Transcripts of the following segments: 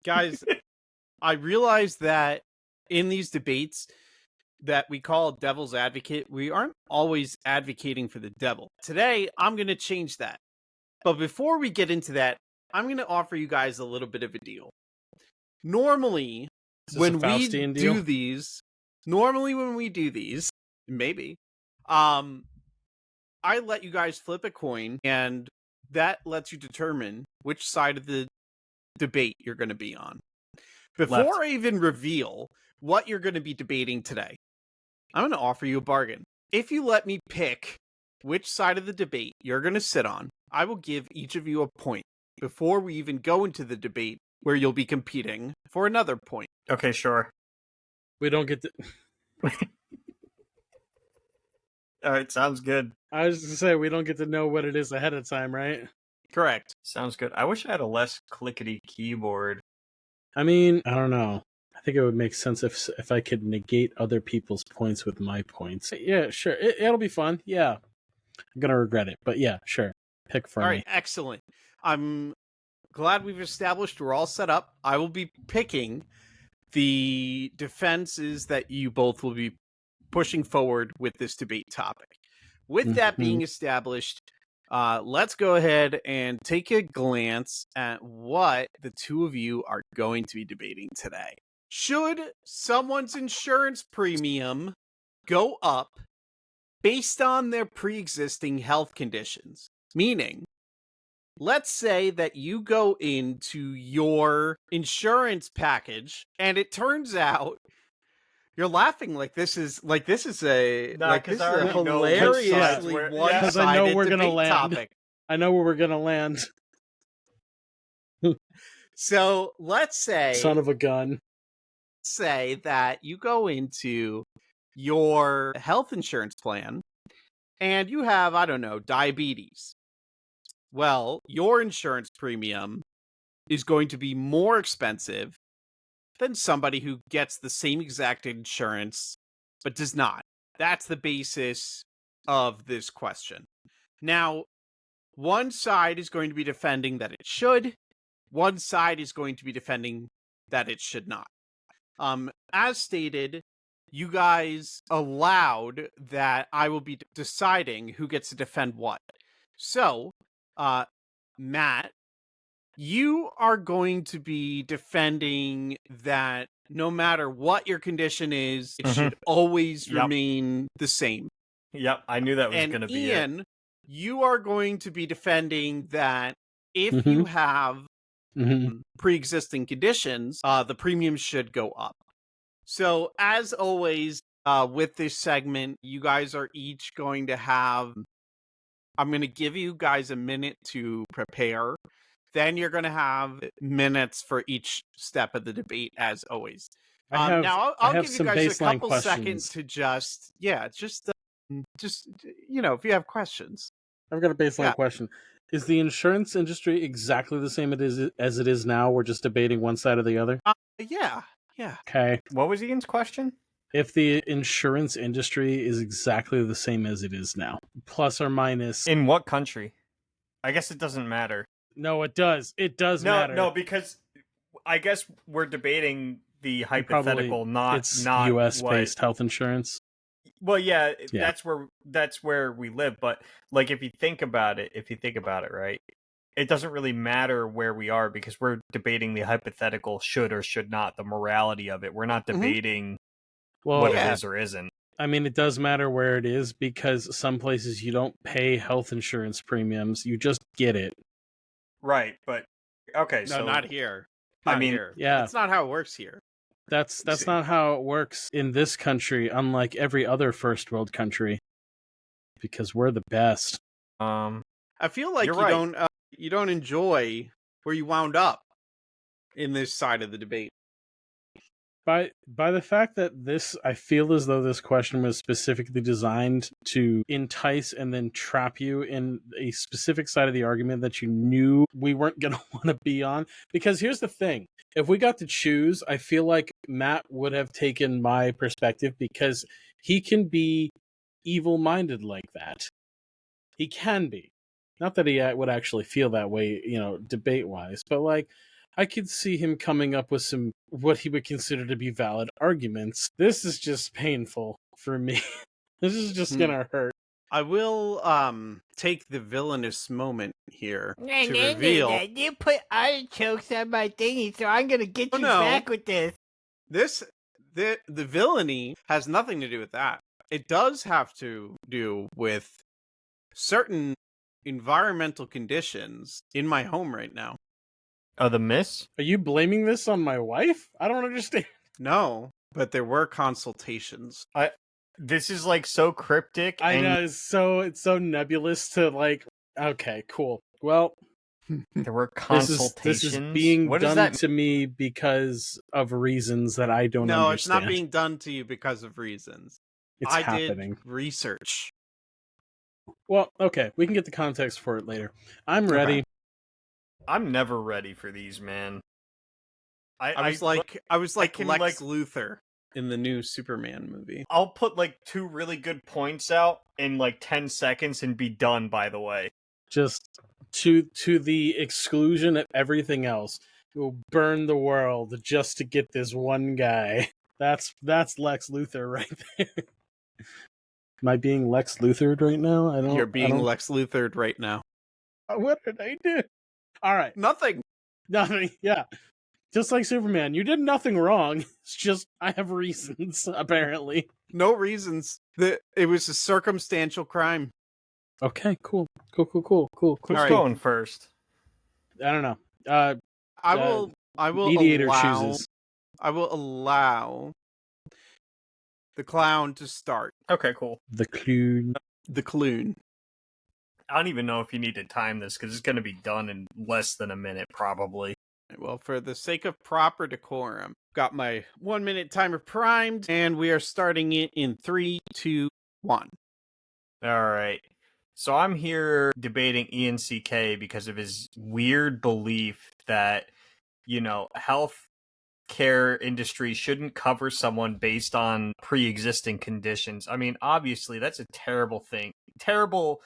Guys, I realize that in these debates that we call devil's advocate, we aren't always advocating for the devil. Today, I'm going to change that. But before we get into that, I'm going to offer you guys a little bit of a deal. Normally, when we do these, maybe, I let you guys flip a coin, and that lets you determine which side of the debate you're going to be on. Before I even reveal what you're going to be debating today, I'm going to offer you a bargain. If you let me pick which side of the debate you're going to sit on, I will give each of you a point before we even go into the debate where you'll be competing for another point. Okay, sure. We don't get to... All right, sounds good. I was going to say, we don't get to know what it is ahead of time, right? Correct. Sounds good. I wish I had a less clickety keyboard. I mean, I don't know. I think it would make sense if I could negate other people's points with my points. Yeah, sure. It'll be fun. Yeah. I'm going to regret it. But yeah, sure. Pick for me. All right, excellent. I'm glad we've established we're all set up. I will be picking the defenses that you both will be pushing forward with this debate topic. With that being established, let's go ahead and take a glance at what the two of you are going to be debating today. Should someone's insurance premium go up based on their pre-existing health conditions? Meaning, let's say that you go into your insurance package and it turns out you're laughing like this is a hilariously one-sided debate topic. I know where we're gonna land. So let's say, son of a gun, say that you go into your health insurance plan and you have, I don't know, diabetes. Well, your insurance premium is going to be more expensive than somebody who gets the same exact insurance but does not. That's the basis of this question. Now, one side is going to be defending that it should. One side is going to be defending that it should not. As stated, you guys allowed that I will be deciding who gets to defend what. So, Matt, you are going to be defending that no matter what your condition is, it should always remain the same. Yep, I knew that was going to be Ian, you are going to be defending that if you have pre-existing conditions, the premium should go up. So, as always, with this segment, you guys are each going to have... I'm going to give you guys a minute to prepare. Then you're going to have minutes for each step of the debate, as always. Now, I'll give you guys a couple seconds to just if you have questions. I've got a baseline question. Is the insurance industry exactly the same as it is now? We're just debating one side or the other? Yeah. Okay. What was Ian's question? If the insurance industry is exactly the same as it is now, plus or minus. In what country? I guess it doesn't matter. No, it does. It does matter. No, because I guess we're debating the hypothetical, not US-based health insurance. Well, yeah, that's where we live. But like, if you think about it, right, it doesn't really matter where we are because we're debating the hypothetical should or should not, the morality of it. We're not debating what it is or isn't. I mean, it does matter where it is because some places you don't pay health insurance premiums; you just get it. Right, but okay, no, so not here. Yeah, that's not how it works here. That's not how it works in this country, unlike every other first world country, because we're the best. I feel like you don't enjoy where you wound up in this side of the debate. By the fact that I feel as though this question was specifically designed to entice and then trap you in a specific side of the argument that you knew we weren't going to want to be on. Because here's the thing. If we got to choose, I feel like Matt would have taken my perspective because he can be evil-minded like that. He can be. Not that he would actually feel that way, debate-wise, but like, I could see him coming up with some what he would consider to be valid arguments. This is just painful for me. This is just gonna hurt. I will take the villainous moment here No, to no, reveal. no, you put artichokes on my thingy, so I'm gonna get you back with this. The villainy has nothing to do with that. It does have to do with certain environmental conditions in my home right now. Oh, the miss? Are you blaming this on my wife? I don't understand. No, but there were consultations. This is like so cryptic. I know, it's so nebulous to like. Okay, cool. Well, there were consultations. This is being done to me because of reasons that I don't understand. No, it's not being done to you because of reasons. It's happening. Did research. Well, okay, we can get the context for it later. I'm ready. Okay. I'm never ready for these, man. I was like Lex Luthor in the new Superman movie. I'll put like 2 really good points out in like 10 seconds and be done, by the way. Just to the exclusion of everything else. We'll burn the world just to get this one guy. That's Lex Luthor right there. Am I being Lex Luthered right now? You're being Lex Luthered right now. What did I do? All right. Nothing. Yeah. Just like Superman, you did nothing wrong. It's just I have reasons, apparently. No reasons. It was a circumstantial crime. Okay, cool. Who's going first? I don't know. I will mediator chooses. I will allow TheClöwn to start. Okay, cool. TheClöwn. I don't even know if you need to time this because it's going to be done in less than a minute, probably. Well, for the sake of proper decorum, got my 1-minute timer primed, and we are starting it in 3, 2, 1. All right. So I'm here debating IanCK because of his weird belief that, health care industry shouldn't cover someone based on pre-existing conditions. I mean, obviously, that's a terrible thing. Terrible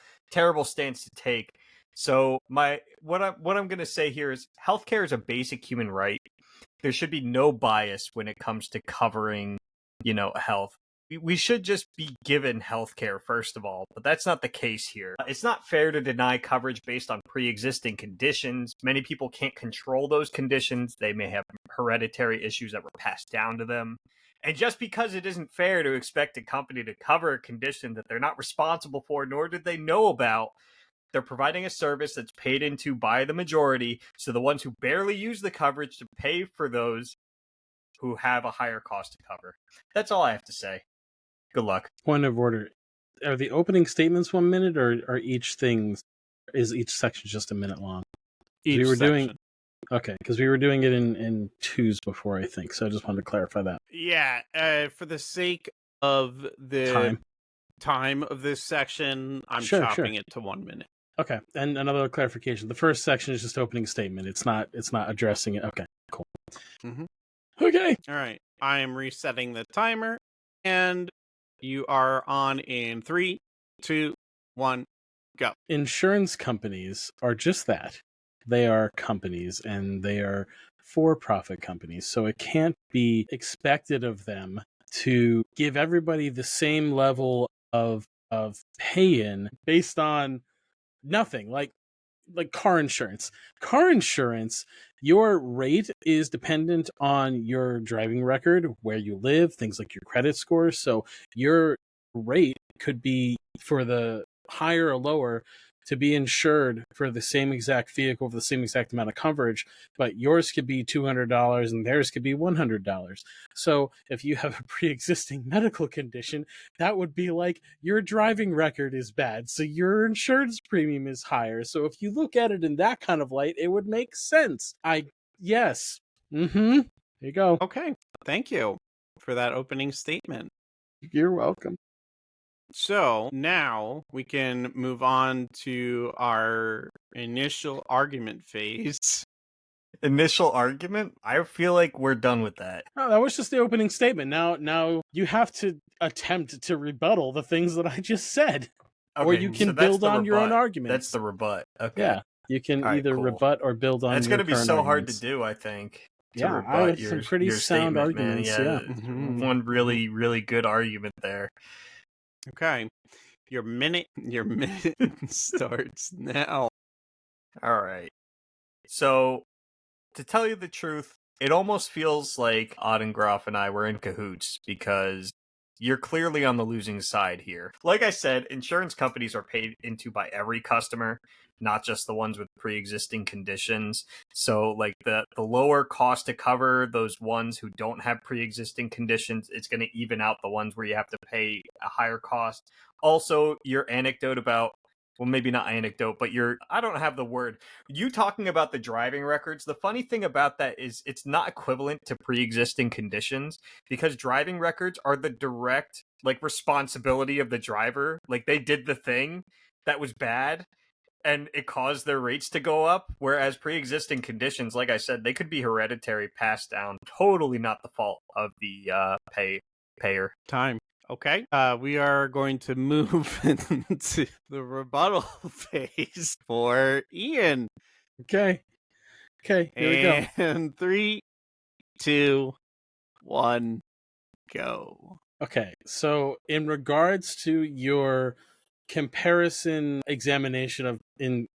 stance to take. So what I'm going to say here is healthcare is a basic human right. There should be no bias when it comes to covering, health. We should just be given healthcare, first of all, but that's not the case here. It's not fair to deny coverage based on pre-existing conditions. Many people can't control those conditions. They may have hereditary issues that were passed down to them. And just because it isn't fair to expect a company to cover a condition that they're not responsible for, nor did they know about, they're providing a service that's paid into by the majority, so the ones who barely use the coverage to pay for those who have a higher cost to cover. That's all I have to say. Good luck. Point of order. Are the opening statements 1 minute, or is each section just a minute long? Each section. Okay, because we were doing it in twos before, I think, so I just wanted to clarify that. Yeah, for the sake of the time of this section, I'm chopping it to 1 minute. Okay, and another clarification. The first section is just opening statement. It's not addressing it. Okay, cool. Mm-hmm. Okay. All right. I am resetting the timer, and you are on in 3, 2, 1, go. Insurance companies are just that. They are companies, and they are for-profit companies, so it can't be expected of them to give everybody the same level of pay-in based on nothing, like car insurance. Car insurance, your rate is dependent on your driving record, where you live, things like your credit score. So your rate could be for the higher or lower to be insured for the same exact vehicle for the same exact amount of coverage, but yours could be $200 and theirs could be $100. So if you have a pre-existing medical condition, that would be like your driving record is bad, so your insurance premium is higher. So if you look at it in that kind of light, it would make sense. Yes. There you go. Okay. Thank you for that opening statement. You're welcome. So now we can move on to our initial argument phase. Initial argument? I feel like we're done with that. Oh, that was just the opening statement. Now you have to attempt to rebuttal the things that I just said. Okay, or you can build on your own argument. That's the rebut. Okay. Yeah. You can All right, either cool. rebut or build on. That's going to be so hard to do, I think. Yeah, I have some pretty sound arguments. Man. Yeah, One really, really good argument there. Okay, your minute starts now. All right. So, to tell you the truth, it almost feels like Odengroff and I were in cahoots because you're clearly on the losing side here. Like I said, insurance companies are paid into by every customer, not just the ones with pre-existing conditions. So like the lower cost to cover those ones who don't have pre-existing conditions, it's going to even out the ones where you have to pay a higher cost. Also, your anecdote about, well, maybe not anecdote, but I don't have the word. You talking about the driving records, the funny thing about that is it's not equivalent to pre-existing conditions because driving records are the direct responsibility of the driver. Like they did the thing that was bad and it caused their rates to go up, whereas pre-existing conditions, like I said, they could be hereditary, passed down, totally not the fault of the payer. Time. Okay, we are going to move into the rebuttal phase for Ian. Okay, here we go. And 3, 2, 1, go. Okay, so in regards to your comparison examination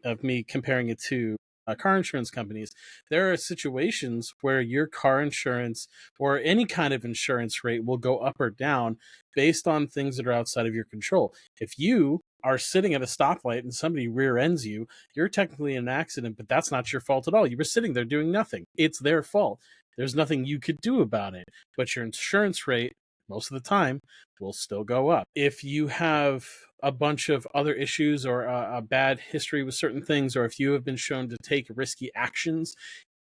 of me comparing it to car insurance companies, there are situations where your car insurance or any kind of insurance rate will go up or down based on things that are outside of your control. If you are sitting at a stoplight and somebody rear ends you, you're technically in an accident, but that's not your fault at all. You were sitting there doing nothing. It's their fault. There's nothing you could do about it, but your insurance rate most of the time will still go up. If you have a bunch of other issues or a bad history with certain things, or if you have been shown to take risky actions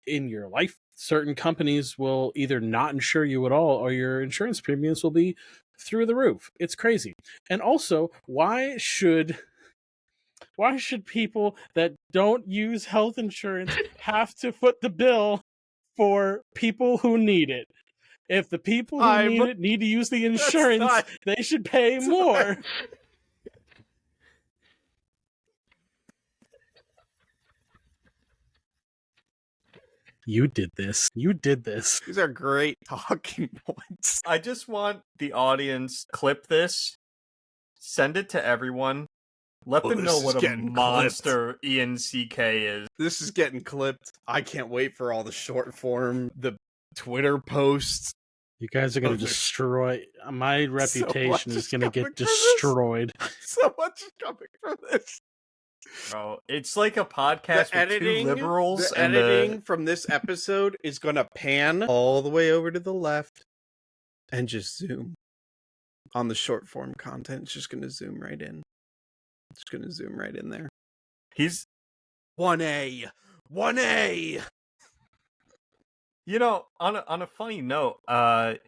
in your life, certain companies will either not insure you at all or your insurance premiums will be through the roof. It's crazy. And also, why should people that don't use health insurance have to foot the bill for people who need it? If the people who need to use the insurance, they should pay more. You did this. These are great talking points. I just want the audience clip this, send it to everyone, let them know what a monster IanCK is. This is getting clipped. I can't wait for all the short form, the Twitter posts. You guys are going to destroy my reputation. Is going to get destroyed. So much is coming from this. Bro, it's like a podcast with two liberals. The editing from this episode is going to pan all the way over to the left and just zoom on the short form content. It's just going to zoom right in. It's going to zoom right in there. He's 1A. You know, on a funny note, what's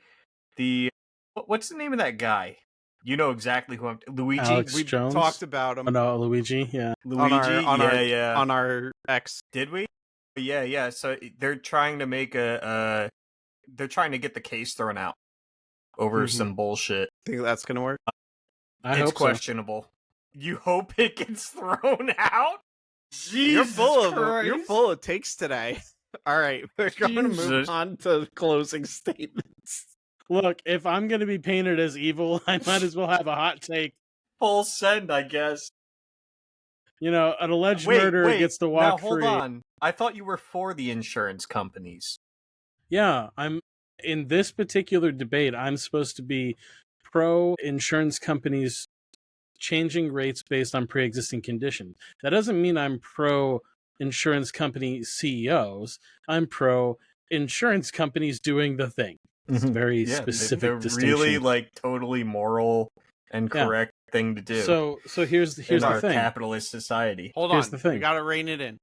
the name of that guy? You know exactly who I'm... Luigi? Alex we Jones? Talked about him. Oh, no, Luigi, yeah. Luigi, on our X. Did we? Yeah. So they're trying to make they're trying to get the case thrown out over some bullshit. Think that's gonna work? It's questionable. So. You hope it gets thrown out? Jesus you're full of takes today. All right, we're going to move on to closing statements. Look, if I'm going to be painted as evil, I might as well have a hot take. Full send, I guess. You know, an alleged murderer gets to walk free. Hold on. I thought you were for the insurance companies. Yeah, in this particular debate, I'm supposed to be pro insurance companies changing rates based on pre-existing conditions. That doesn't mean I'm pro insurance company CEOs. I'm pro insurance companies doing the thing. It's a very specific distinction. They're really totally moral and correct thing to do. So here's the thing. Our capitalist society. Hold on. We got to rein it in.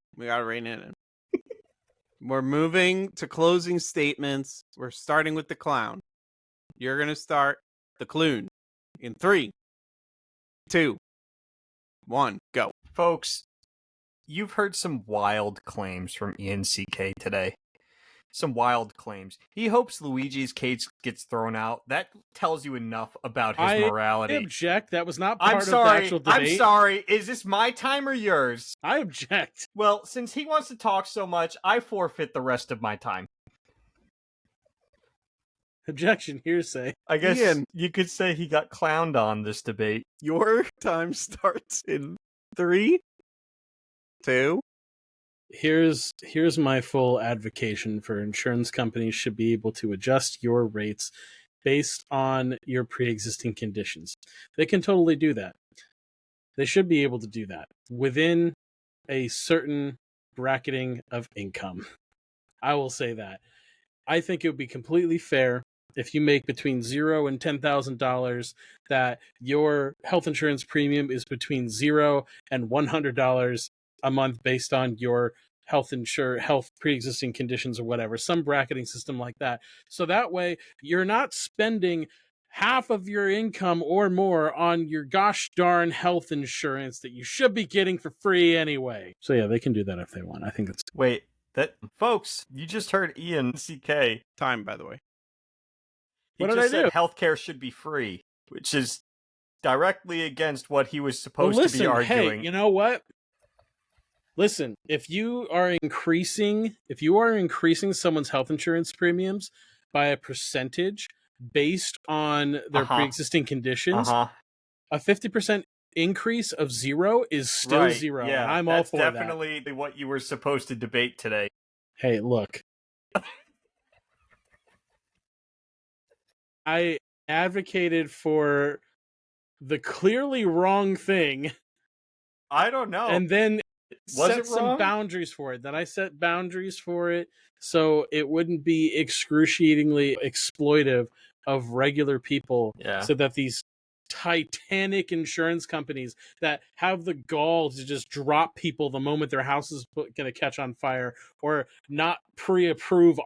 We're moving to closing statements. We're starting with TheClöwn. You're going to start TheClöwn in 3, 2, 1, go. Folks, you've heard some wild claims from IanCK today. some wild claims. He hopes Luigi's cage gets thrown out. That tells you enough about his morality. I object. That was not part of the actual debate. I'm sorry. Is this my time or yours? I object. Well, since he wants to talk so much, I forfeit the rest of my time. Objection, hearsay. I guess Ian, you could say he got clowned on this debate. Your time starts in 3, 2. Here's my full advocation for insurance companies should be able to adjust your rates based on your pre-existing conditions. They can totally do that. They should be able to do that within a certain bracketing of income. I will say that. I think it would be completely fair if you make between $0 and $10,000 that your health insurance premium is between $0 and $100 a month based on your health pre-existing conditions or whatever, some bracketing system like that. So that way you're not spending half of your income or more on your gosh darn health insurance that you should be getting for free anyway. So yeah, they can do that if they want. I think that's... Wait, folks, you just heard IanCK. Time, by the way. He just said healthcare should be free, which is directly against what he was supposed to be arguing. Hey, you know what? Listen, if you are increasing someone's health insurance premiums by a percentage based on their pre-existing conditions, a 50% increase of 0 is still 0. Yeah, and I'm all for that. That's definitely what you were supposed to debate today. Hey, look. I advocated for the clearly wrong thing. I don't know. And then set some wrong? boundaries for it. Then I set boundaries for it so it wouldn't be excruciatingly exploitive of regular people. Yeah. So that these titanic insurance companies that have the gall to just drop people the moment their house is going to catch on fire, or not pre-approve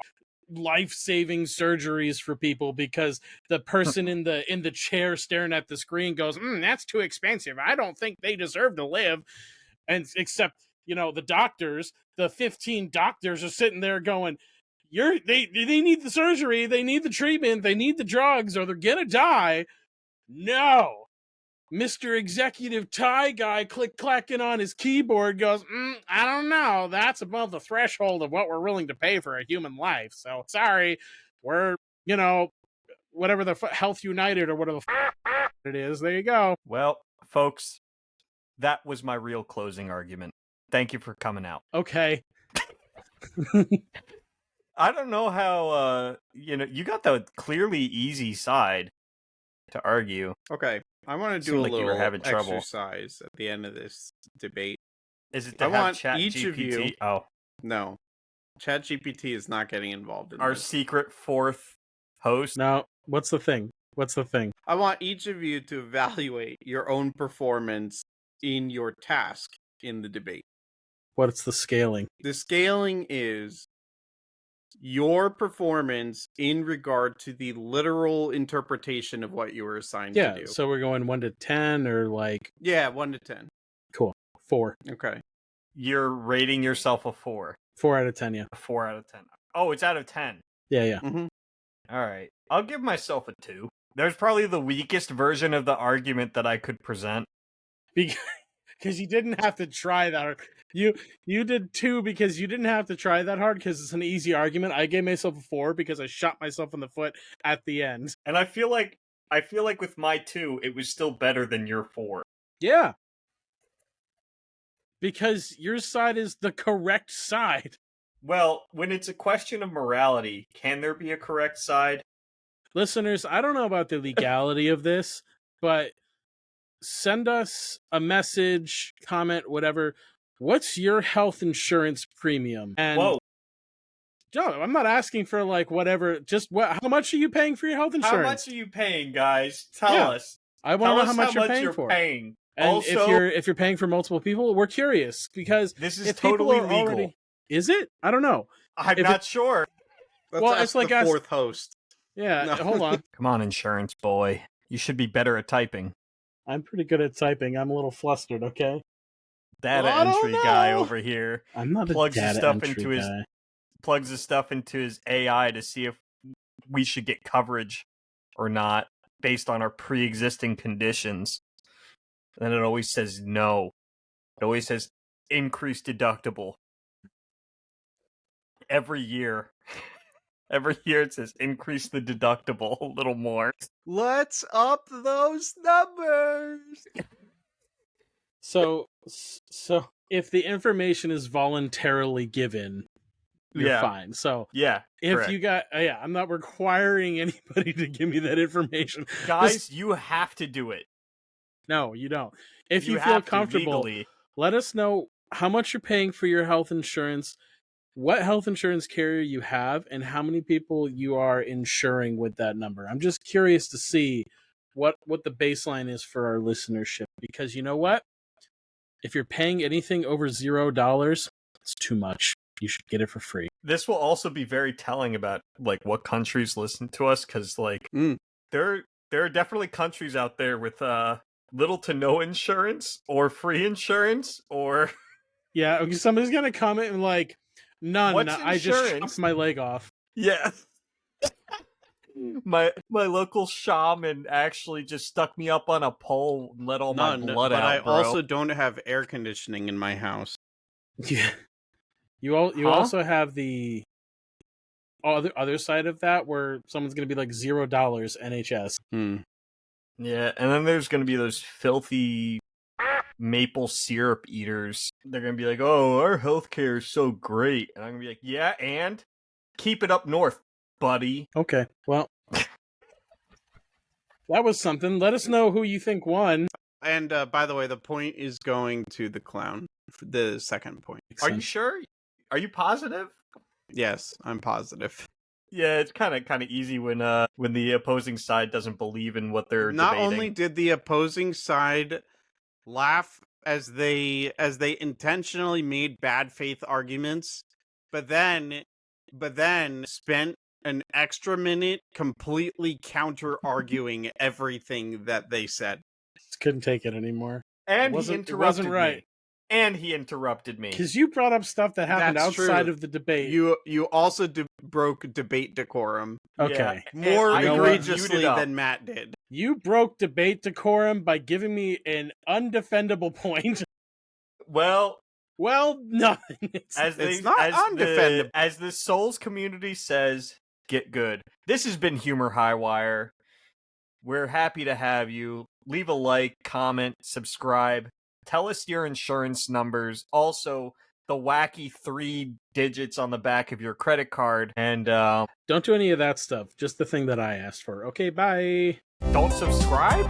life-saving surgeries for people because the person in the chair staring at the screen goes, that's too expensive. I don't think they deserve to live. And except, the doctors, the 15 doctors are sitting there going, they need the surgery, they need the treatment, they need the drugs, or they're gonna die. No. Mr. Executive Tie Guy click-clacking on his keyboard goes, I don't know. That's above the threshold of what we're willing to pay for a human life. So, sorry, we're, whatever the Health United or whatever it is. There you go. Well, folks, that was my real closing argument. Thank you for coming out. Okay. I don't know how, you got the clearly easy side to argue. Okay. I want to do a little trouble. exercise at the end of this debate. Is it to have ChatGPT? Of you... Oh. No. ChatGPT is not getting involved in our this. Secret fourth host? No. What's the thing? I want each of you to evaluate your own performance in your task in the debate. What's the scaling? The scaling is your performance in regard to the literal interpretation of what you were assigned to do. Yeah, so we're going 1 to 10 or like... Yeah, 1 to 10. Cool. 4. Okay. You're rating yourself a 4. 4 out of 10, yeah. A 4 out of 10. Oh, it's out of 10. Yeah. Mm-hmm. All right. I'll give myself a 2. There's probably the weakest version of the argument that I could present. Because you didn't have to try that hard. You did 2 because you didn't have to try that hard because it's an easy argument. I gave myself a 4 because I shot myself in the foot at the end. And I feel like with my 2, it was still better than your 4. Yeah. Because your side is the correct side. Well, when it's a question of morality, can there be a correct side? Listeners, I don't know about the legality of this, but send us a message, comment, whatever. What's your health insurance premium? And whoa. Joe, I'm not asking for like whatever. Just how much are you paying for your health insurance? How much are you paying, guys? Tell us. I want to know how much you're paying for. Paying. And also, if you're paying for multiple people, we're curious because this is totally legal. Is it? I don't know. I'm not sure. It's like the fourth host. Yeah, no. Hold on. Come on, insurance boy. You should be better at typing. I'm pretty good at typing. I'm a little flustered, okay? Data entry guy over here. I'm not plugs a data stuff entry into his guy. plugs his stuff into his AI to see if we should get coverage or not based on our pre-existing conditions. And it always says no. It always says increased deductible. Every year. Every year it says increase the deductible a little more. Let's up those numbers. So if the information is voluntarily given, you're fine. So yeah, if correct. you got, I'm not requiring anybody to give me that information. Guys, you have to do it. No, you don't. If you feel have to comfortable, legally. let us know how much you're paying for your health insurance, what health insurance carrier you have, and how many people you are insuring with that number. I'm just curious to see what the baseline is for our listenership, because you know what? If you're paying anything over $0, it's too much. You should get it for free. This will also be very telling about like what countries listen to us, because like there are definitely countries out there with little to no insurance or free insurance or yeah. Somebody's gonna comment and like none. What's I just chopped my leg off. Yeah. My local shaman actually just stuck me up on a pole and let all my blood out, I bro. also don't have air conditioning in my house. Yeah. You also have the other side of that where someone's going to be like $0 NHS. Yeah, and then there's going to be those filthy maple syrup eaters. They're going to be like, oh, our healthcare is so great. And I'm going to be like, yeah, and keep it up north, buddy. Okay, well, that was something. Let us know who you think won. And by the way, the point is going to TheClöwn. The second point. Are you sure? Are you positive? Yes, I'm positive. Yeah, it's kind of easy when the opposing side doesn't believe in what they're Not debating. only did the opposing side laugh as they intentionally made bad faith arguments, but then spent an extra minute completely counter arguing everything that they said. Just couldn't take it anymore. And it wasn't right. Me. And he interrupted me. Because you brought up stuff that happened outside of the debate. You also broke debate decorum. Okay. Yeah. More egregiously than Matt did. You broke debate decorum by giving me an undefendable point. Well, nothing. It's not undefendable. As the Souls community says, get good. This has been Humor Highwire. We're happy to have you. Leave a like, comment, subscribe. Tell us your insurance numbers. Also, the wacky 3 digits on the back of your credit card. And don't do any of that stuff. Just the thing that I asked for. Okay, bye. Don't subscribe?